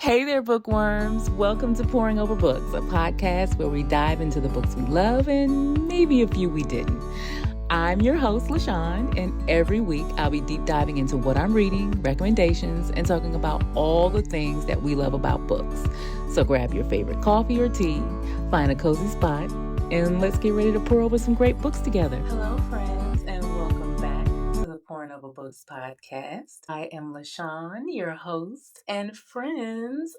Hey there, bookworms. Welcome to Pouring Over Books, a podcast where we dive into the books we love and maybe a few we didn't. I'm your host, LaShawn, and every week I'll be deep diving into what I'm reading, recommendations, and talking about all the things that we love about books. So grab your favorite coffee or tea, find a cozy spot, and let's get ready to pour over some great books together. Hello, friends, and welcome back to the Pouring Over Books podcast. I am LaShawn, your host, and friends,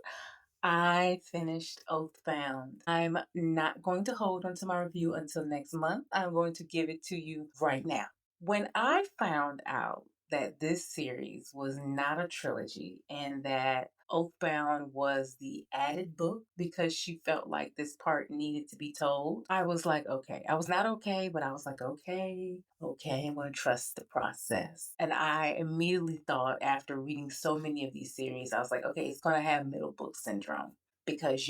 I finished Oathbound. I'm not going to hold on to my review until next month. I'm going to give it to you right now. When I found out that this series was not a trilogy and that Oathbound was the added book because she felt like this part needed to be told, I was like, okay. I was not okay, but I was like, okay, I'm going to trust the process. And I immediately thought, after reading so many of these series, I was like, okay, it's going to have middle book syndrome because,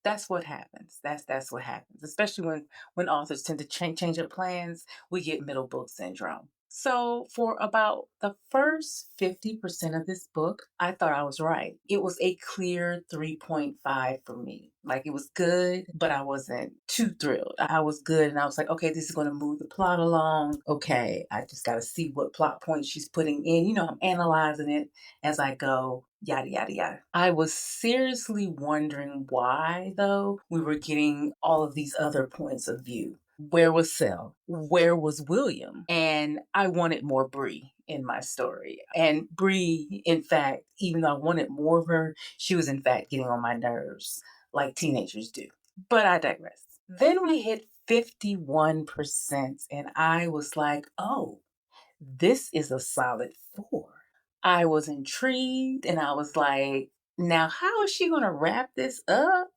that's what happens. That's what happens, especially when authors tend to change their plans. We get middle book syndrome. So for about the first 50% of this book, I thought I was right. It was a clear 3.5 for me. Like, it was good, but I wasn't too thrilled. I was good, and I was like, okay, this is going to move the plot along. Okay, I just got to see what plot points she's putting in. I'm analyzing it as I go. Yada, yada, yada. I was seriously wondering why, though, we were getting all of these other points of view. Where was Sel? Where was William? And I wanted more Bree in my story. And Bree, in fact, even though I wanted more of her, she was in fact getting on my nerves like teenagers do. But I digress. Then we hit 51%, and I was like, oh, this is a solid 4. I was intrigued, and I was like, now how is she going to wrap this up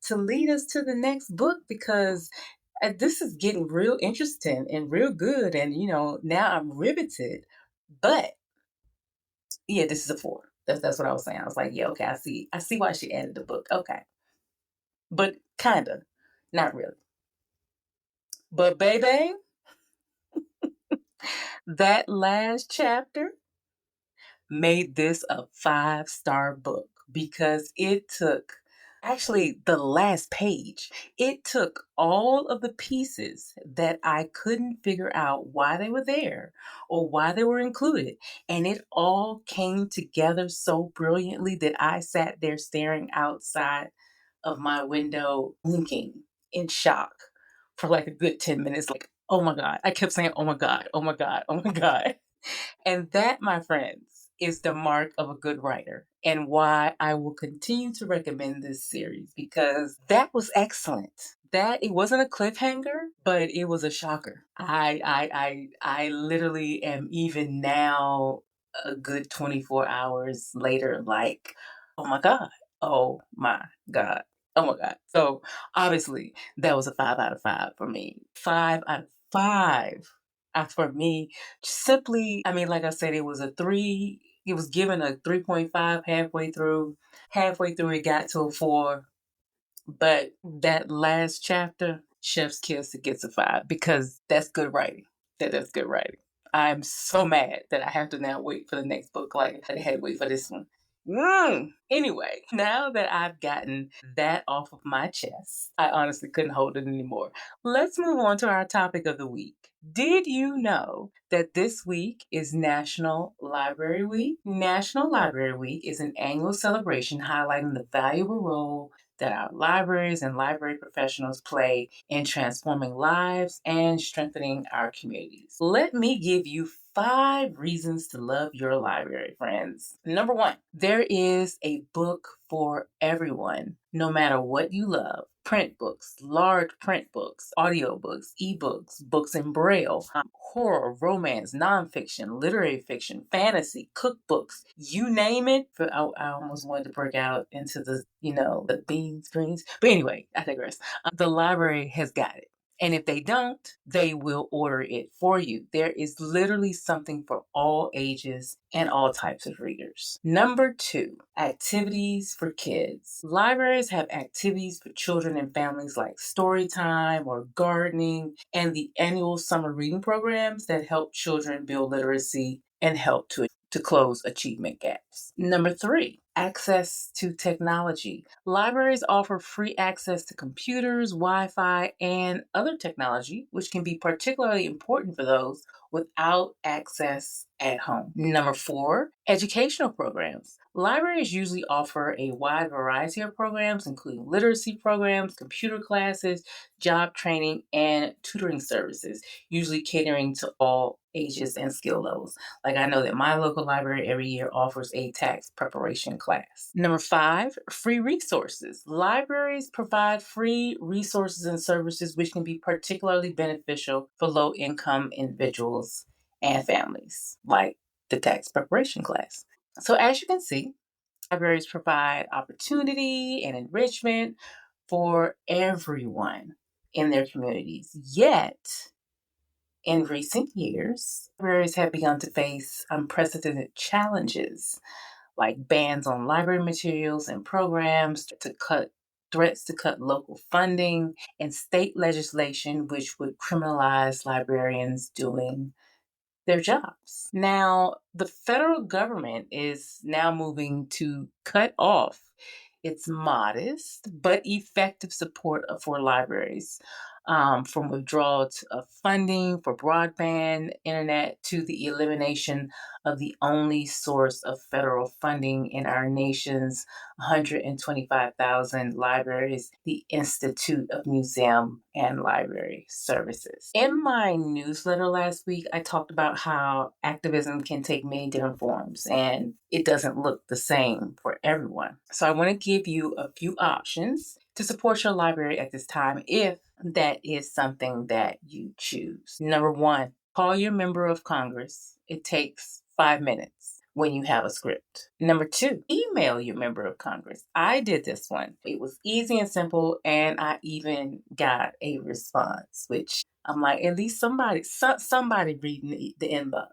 to lead us to the next book? Because this is getting real interesting and real good, and now I'm riveted. But yeah, this is a 4. That's what I was saying. I was like, yeah, okay, I see why she added the book. Okay, but kind of, not really. But baby, that last chapter made this a 5-star book because it took, actually, the last page, it took all of the pieces that I couldn't figure out why they were there or why they were included, and it all came together so brilliantly that I sat there staring outside of my window, blinking in shock for like a good 10 minutes. Like, oh my God. I kept saying, oh my God, oh my God, oh my God. And that, my friends, is the mark of a good writer, and why I will continue to recommend this series, because that was excellent. That, it wasn't a cliffhanger, but it was a shocker. I literally am, even now, a good 24 hours later, like, oh my God, oh my God, oh my God. So obviously that was a 5 out of 5 for me. 5 out of 5. For me, simply, I mean, like I said, it was a 3. It was given a 3.5 halfway through. Halfway through, it got to a 4. But that last chapter, Chef's Kiss, it gets a 5 because that's good writing. That's good writing. I'm so mad that I have to now wait for the next book. Like, I had to wait for this one. Anyway, now that I've gotten that off of my chest, I honestly couldn't hold it anymore. Let's move on to our topic of the week. Did you know that this week is National Library Week? National Library Week is an annual celebration highlighting the valuable role that our libraries and library professionals play in transforming lives and strengthening our communities. Let me give you 5 reasons to love your library, friends. Number 1, there is a book for everyone, no matter what you love. Print books, large print books, audiobooks, ebooks, books in braille, horror, romance, nonfiction, literary fiction, fantasy, cookbooks, you name it. I almost wanted to break out into the beans, greens. But anyway, I digress. The library has got it. And if they don't, they will order it for you. There is literally something for all ages and all types of readers. Number 2, activities for kids. Libraries have activities for children and families like story time or gardening, and the annual summer reading programs that help children build literacy and help to close achievement gaps. Number 3, access to technology. Libraries offer free access to computers, Wi Fi, and other technology, which can be particularly important for those without access at home. Number four, educational programs. Libraries usually offer a wide variety of programs, including literacy programs, computer classes, job training, and tutoring services, usually catering to all ages and skill levels. Like I know that my local library every year offers a tax preparation class. Number five, free resources. Libraries provide free resources and services which can be particularly beneficial for low income individuals and families, like the tax preparation class. So, as you can see, libraries provide opportunity and enrichment for everyone in their communities. Yet, in recent years, libraries have begun to face unprecedented challenges like bans on library materials and programs to cut threats to cut local funding and state legislation which would criminalize librarians doing their jobs. Now, the federal government is now moving to cut off its modest but effective support for libraries, from withdrawal of funding for broadband internet to the elimination of the only source of federal funding in our nation's 125,000 libraries, the Institute of Museum and Library Services. In my newsletter last week, I talked about how activism can take many different forms and it doesn't look the same for everyone. So I want to give you a few options to support your library at this time if that is something that you choose. Number one, call your member of Congress. It takes 5 minutes when you have a script. Number two, email your member of Congress. I did this one. It was easy and simple, and I even got a response, which I'm like, at least somebody reading the inbox.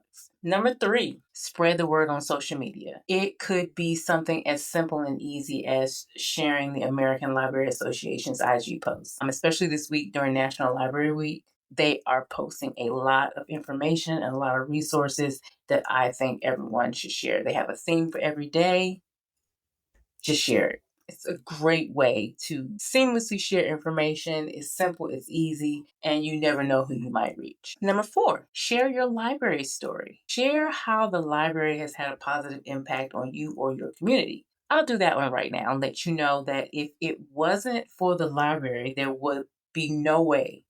Number three, spread the word on social media. It could be something as simple and easy as sharing the American Library Association's IG post. Especially this week during National Library Week, they are posting a lot of information and a lot of resources that I think everyone should share. They have a theme for every day. Just share it. It's a great way to seamlessly share information. It's simple, it's easy, and you never know who you might reach. Number four, share your library story. Share how the library has had a positive impact on you or your community. I'll do that one right now and let you know that if it wasn't for the library, there would be no way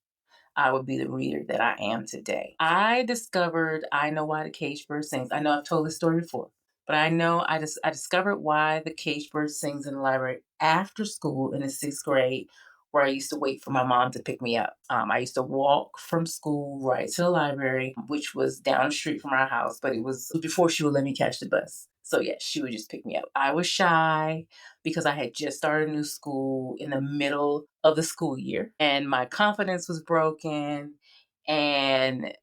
I would be the reader that I am today. I discovered I Know Why the Caged Bird Sings. I know I've told this story before, but I discovered why the caged bird sings in the library after school in the sixth grade, where I used to wait for my mom to pick me up. I used to walk from school right to the library, which was down the street from our house, but it was before she would let me catch the bus. So yeah, she would just pick me up. I was shy because I had just started a new school in the middle of the school year, and my confidence was broken, and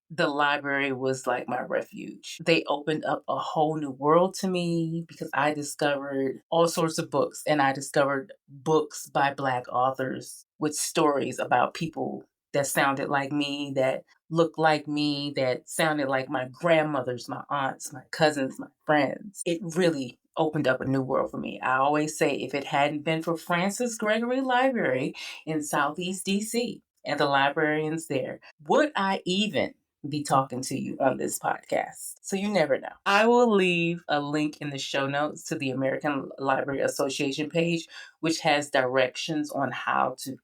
the library was like my refuge. They opened up a whole new world to me because I discovered all sorts of books, and I discovered books by Black authors with stories about people that sounded like me, that looked like me, that sounded like my grandmothers, my aunts, my cousins, my friends. It really opened up a new world for me. I always say if it hadn't been for Francis Gregory Library in Southeast DC and the librarians there, would I even be talking to you on this podcast? So you never know. I will leave a link in the show notes to the American Library Association page, which has directions on how to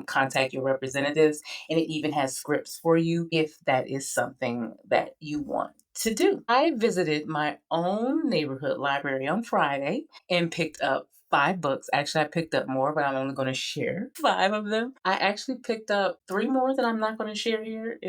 contact your representatives, and it even has scripts for you if that is something that you want to do. I visited my own neighborhood library on Friday and picked up 5 books. Actually, I picked up more, but I'm only going to share 5 of them. I actually picked up 3 more that I'm not going to share here.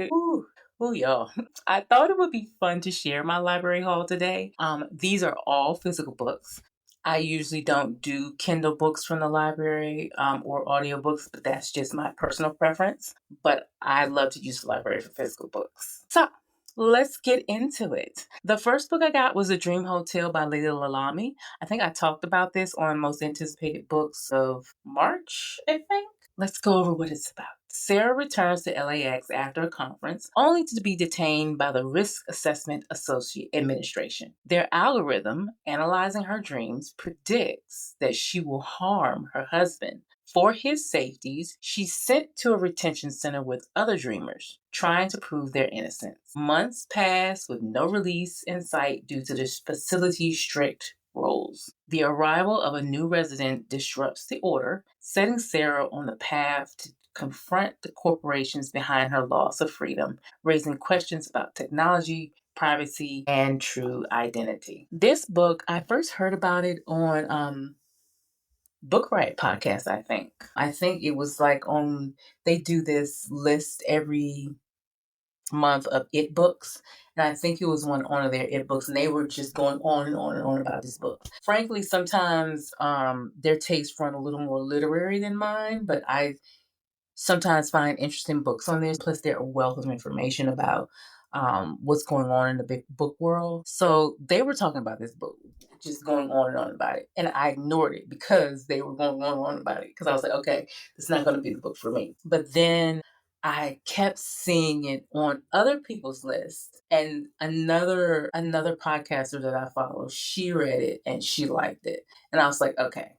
Oh, y'all. I thought it would be fun to share my library haul today. These are all physical books. I usually don't do Kindle books from the library or audiobooks, but that's just my personal preference. But I love to use the library for physical books. So let's get into it. The first book I got was A Dream Hotel by Lady Lalami. I think I talked about this on Most Anticipated Books of March, I think. Let's go over what it's about. Sarah returns to LAX after a conference, only to be detained by the Risk Assessment Associate Administration. Their algorithm, analyzing her dreams, predicts that she will harm her husband. For his safeties, she's sent to a retention center with other dreamers, trying to prove their innocence. Months pass with no release in sight due to the facility's strict rules. The arrival of a new resident disrupts the order, setting Sarah on the path to confront the corporations behind her loss of freedom, raising questions about technology, privacy, and true identity. This book, I first heard about it on Book Riot podcast, I think. I think it was like on, they do this list every month of it books. And I think it was one of their it books, and they were just going on and on and on about this book. Frankly, sometimes their tastes run a little more literary than mine, but I sometimes find interesting books on there. Plus, they're a wealth of information about what's going on in the big book world. So they were talking about this book, just going on and on about it. And I ignored it because they were going on and on about it. Because I was like, okay, it's not going to be the book for me. But then I kept seeing it on other people's lists. And another podcaster that I follow, she read it and she liked it. And I was like, okay.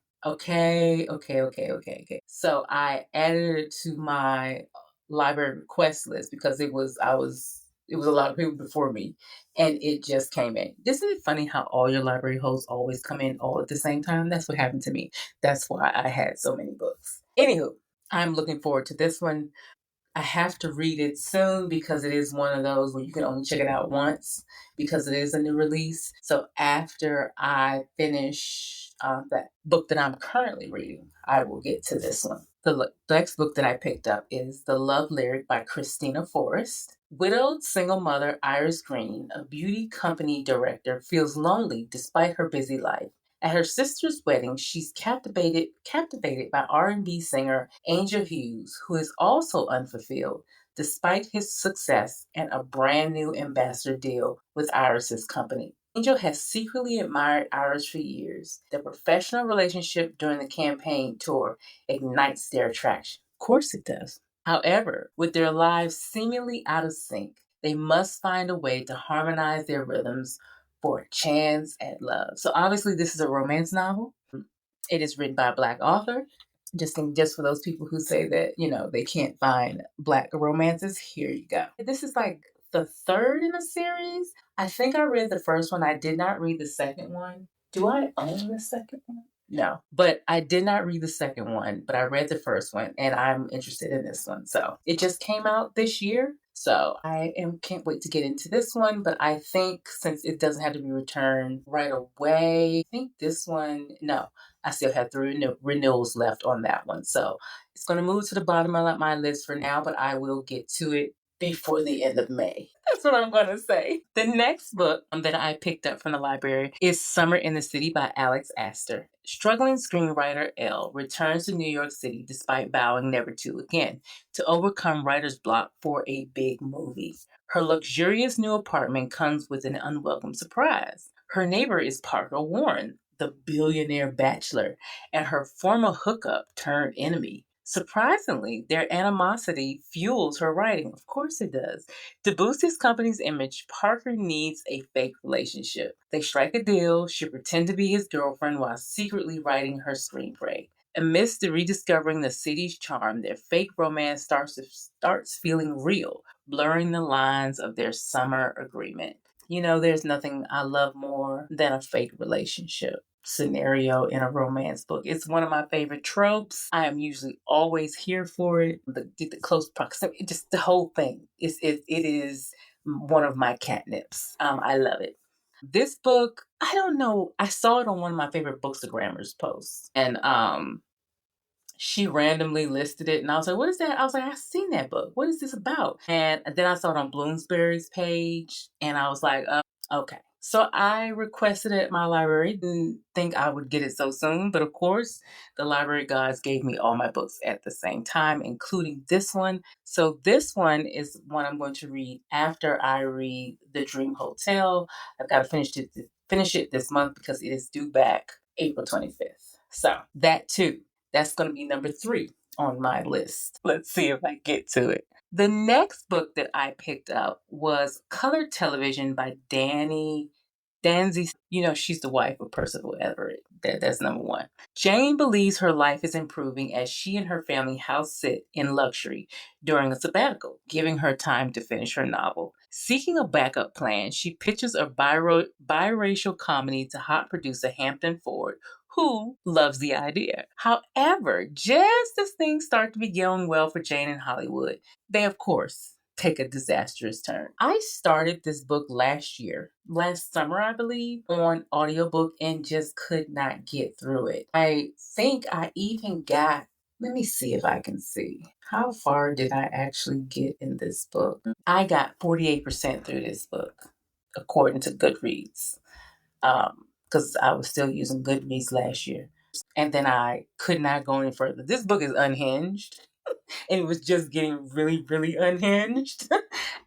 So I added it to my library request list because it was a lot of people before me, and it just came in. Isn't it funny how all your library hosts always come in all at the same time? That's what happened to me. That's why I had so many books. Anywho, I'm looking forward to this one. I have to read it soon because it is one of those where you can only check it out once because it is a new release. So after I finish that book that I'm currently reading, I will get to this one. The next book that I picked up is The Love Lyric by Christina Forrest. Widowed single mother Iris Green, a beauty company director, feels lonely despite her busy life. At her sister's wedding, she's captivated by R&B singer Angel Hughes, who is also unfulfilled despite his success and a brand new ambassador deal with Iris's company. Angel has secretly admired Iris for years. Their professional relationship during the campaign tour ignites their attraction. Of course it does. However, with their lives seemingly out of sync, they must find a way to harmonize their rhythms for a chance at love. So obviously this is a romance novel. It is written by a Black author. Just for those people who say that, they can't find Black romances, here you go. This is like the third in a series. I think I read the first one. I did not read the second one. Do I own the second one? No, but I did not read the second one, but I read the first one and I'm interested in this one. So it just came out this year. So can't wait to get into this one, but I think since it doesn't have to be returned right away, I think this one, no, I still have 3 renewals left on that one. So it's going to move to the bottom of my list for now, but I will get to it before the end of May. That's what I'm going to say. The next book that I picked up from the library is Summer in the City by Alex Astor. Struggling screenwriter Elle returns to New York City despite vowing never to again, to overcome writer's block for a big movie. Her luxurious new apartment comes with an unwelcome surprise. Her neighbor is Parker Warren, the billionaire bachelor, and her former hookup turned enemy. Surprisingly, their animosity fuels her writing. Of course it does. To boost his company's image, Parker needs a fake relationship. They strike a deal. She pretends to be his girlfriend while secretly writing her screenplay. Amidst the rediscovering the city's charm, their fake romance starts feeling real, blurring the lines of their summer agreement. There's nothing I love more than a fake relationship scenario in a romance book. It's one of my favorite tropes. I am usually always here for it. The close proximity, just the whole thing. It is one of my catnips. I love it. This book, I don't know. I saw it on one of my favorite Bookstagrammer's posts, and she randomly listed it, and I was like, what is that? I was like, I've seen that book. What is this about? And then I saw it on Bloomsbury's page, and I was like, okay. So I requested it at my library. Didn't think I would get it so soon, but of course, the library gods gave me all my books at the same time, including this one. So this one is one I'm going to read after I read The Dream Hotel. I've got to finish it this month because it is due back April 25th. So that too. That's going to be number 3 on my list. Let's see if I get to it. The next book that I picked up was Colored Television by Danzy. She's the wife of Percival Everett. That's number one. Jane believes her life is improving as she and her family house sit in luxury during a sabbatical, giving her time to finish her novel. Seeking a backup plan, she pitches a biracial comedy to hot producer Hampton Ford, who loves the idea. However, just as things start to be going well for Jane in Hollywood, they, of course, take a disastrous turn. I started this book last summer, I believe, on audiobook and just could not get through it. I think I even got, let me see if I can see. How far did I actually get in this book? I got 48% through this book, according to Goodreads, because I was still using Goodreads last year. And then I could not go any further. This book is unhinged, and it was just getting really, really unhinged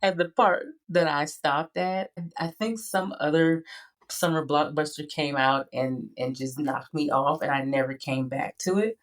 at the part that I stopped at. I think some other summer blockbuster came out and just knocked me off, and I never came back to it.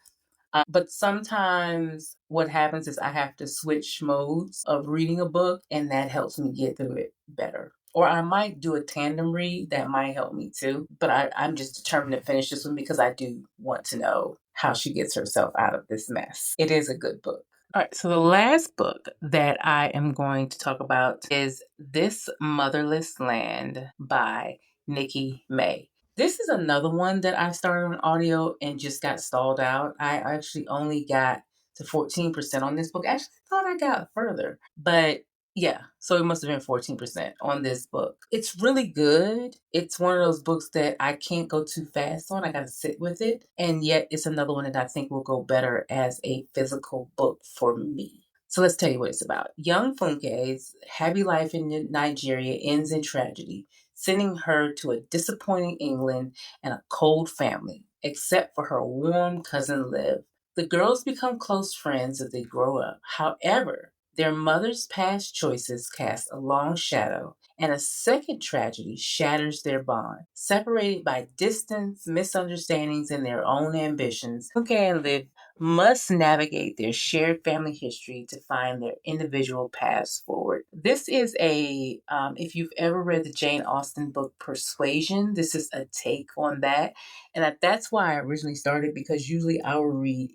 But sometimes what happens is I have to switch modes of reading a book, and that helps me get through it better. Or I might do a tandem read that might help me too. But I'm just determined to finish this one because I do want to know how she gets herself out of this mess. It is a good book. All right, so the last book that I am going to talk about is This Motherless Land by Nikki May. This is another one that I started on audio and just got stalled out. I actually only got to 14% on this book. Actually, I thought I got further, but yeah, so it must have been 14% on this book. It's really good. It's one of those books that I can't go too fast on. I got to sit with it. And yet, it's another one that I think will go better as a physical book for me. So let's tell you what it's about. Young Funke's happy life in Nigeria ends in tragedy, sending her to a disappointing England and a cold family, except for her warm cousin Liv. The girls become close friends as they grow up. However, their mother's past choices cast a long shadow, and a second tragedy shatters their bond. Separated by distance, misunderstandings, and their own ambitions, Funke and Liv must navigate their shared family history to find their individual paths forward. This is if you've ever read the Jane Austen book Persuasion, this is a take on that. And that's why I originally started, because usually I will read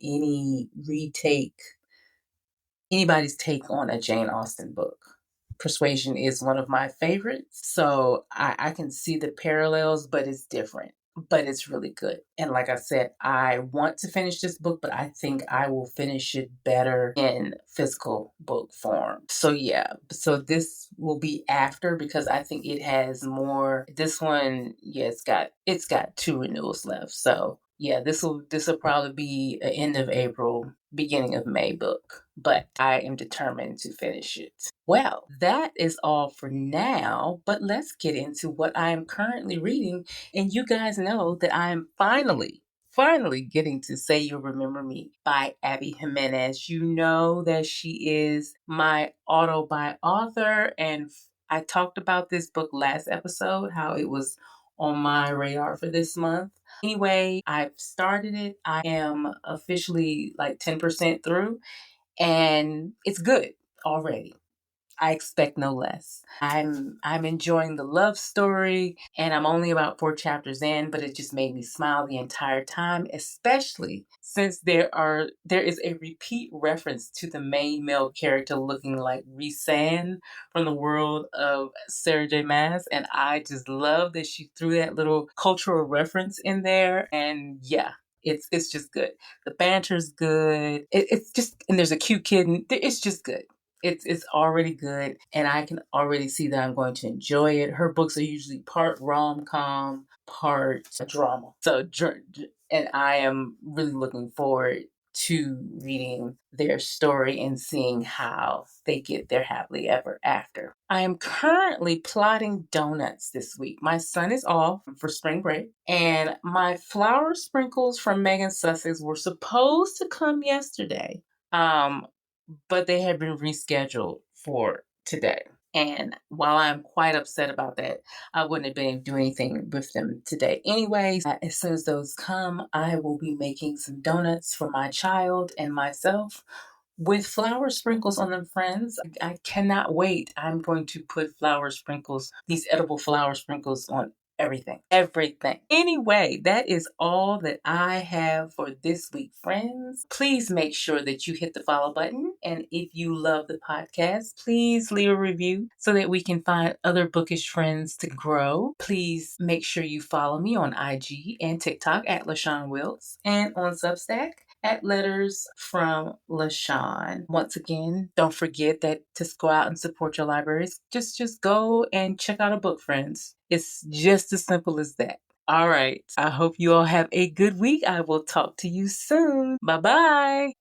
anybody's take on a Jane Austen book. Persuasion is one of my favorites. So I can see the parallels, but it's different. But it's really good. And like I said, I want to finish this book, but I think I will finish it better in physical book form. So yeah, so this will be after, because I think it has more. This one, yeah, it's got 2 renewals left. So yeah, this will probably be an end of April, beginning of May book, but I am determined to finish it. Well, that is all for now, but let's get into what I am currently reading. And you guys know that I am finally getting to Say You'll Remember Me by Abby Jimenez. You know that she is my auto-buy author, and I talked about this book last episode, how it was on my radar for this month. Anyway, I've started it. I am officially like 10% through, and it's good already. I expect no less. I'm enjoying the love story, and I'm only about 4 chapters in, but it just made me smile the entire time, especially since there is a repeat reference to the main male character looking like Rhys-Ann from the world of Sarah J. Maas, and I just love that she threw that little cultural reference in there. And yeah, it's just good. The banter's good. It's just, and there's a cute kid, and it's just good. It's already good, and I can already see that I'm going to enjoy it. Her books are usually part rom-com, part drama. And I am really looking forward to reading their story and seeing how they get their happily ever after. I am currently plotting donuts this week. My son is off for spring break, and my flower sprinkles from Megan Sussex were supposed to come yesterday. But they had been rescheduled for today. And while I'm quite upset about that, I wouldn't have been able to do anything with them today. Anyways, as soon as those come, I will be making some donuts for my child and myself with flour sprinkles on them, friends. I cannot wait. I'm going to put flour sprinkles, these edible flour sprinkles on everything. Everything. Anyway, that is all that I have for this week, friends. Please make sure that you hit the follow button. And if you love the podcast, please leave a review so that we can find other bookish friends to grow. Please make sure you follow me on IG and TikTok at LaShawn Wilkes and on Substack at Letters from LaShawn. Once again, don't forget that to go out and support your libraries. Just go and check out a book, friends. It's just as simple as that. All right. I hope you all have a good week. I will talk to you soon. Bye bye.